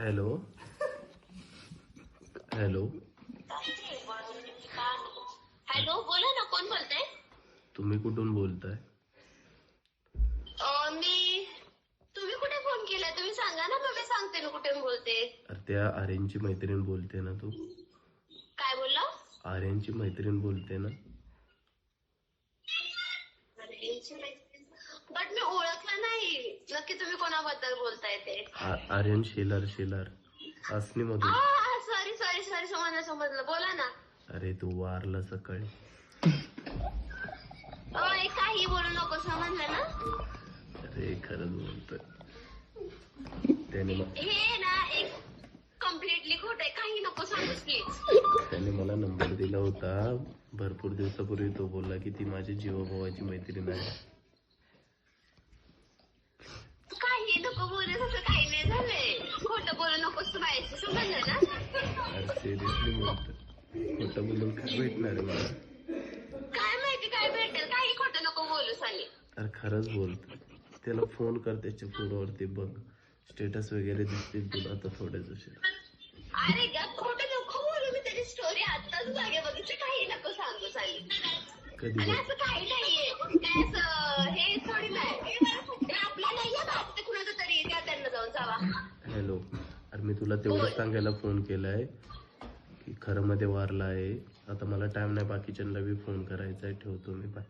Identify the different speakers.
Speaker 1: Hello hello
Speaker 2: hello, बोला ना, कोण बोलताय?
Speaker 1: तुम्ही कुठून बोलताय?
Speaker 2: तुम्ही कुठे फोन केलाय? तुम्ही सांगा ना, मग मी सांगते ना कुठे बोलते.
Speaker 1: अरे त्या आर्यनची मैत्रीण बोलते ना तू?
Speaker 2: काय बोलला?
Speaker 1: आर्यनची मैत्रीण बोलते ना?
Speaker 2: बट मी ओळखलं नाही नक्की तुम्ही कोणाबद्दल बोलताय ते.
Speaker 1: आर्यन शेलार असनी मधून.
Speaker 2: सॉरी सॉरी सॉरी, समजलं, बोला ना.
Speaker 1: अरे तू वारला सकाळी.
Speaker 2: काही बोलू नको, समजलं ना?
Speaker 1: अरे खरंच बोलतोय. त्याने
Speaker 2: हे ना एक कम्प्लिटली खोट आहे, काही नको सांगूस प्लीज.
Speaker 1: त्याने मला नंबर दिला होता भरपूर दिवसापूर्वी. तो बोलला की ती माझी जीवाभावाची मैत्रीण आहे.
Speaker 2: काही नको बोलू, तसं काही नाही झालंय. खोटं बोलू नकोस तू माझ्याशी, समजलं ना?
Speaker 1: अरे सिरियसली बोलतोय. खोटं बोलून काय भेटणार आहे मला?
Speaker 2: काय माहिती काय भेटेल, काही खोटं नको बोलू साली.
Speaker 1: अरे खरंच बोलतोय. त्याला फोन कर, त्याच्या फोनवरती बघ, स्टेटस वगैरे दिसतील तुला आता थोडेच.
Speaker 2: अरे ग, खोटं नको बोलू, मी त्याची स्टोरी आताच जागे बघितली, काही नको सांगू साली.
Speaker 1: कधी
Speaker 2: आणि
Speaker 1: बघ?
Speaker 2: असं काही नाहीये, काय असं हे थोडी नाही, हे आपला नाहीये का, ते कुणाचं तरी द्या, त्यांना जाऊन जावा.
Speaker 1: हॅलो, अरे मी तुला तेवढं सांगायला फोन केलाय की खरं मध्ये वारला आहे. आता मला टाइम नाही बाकीच्यांना बी फोन करायचा आहे. ठेवतो मी, बाय.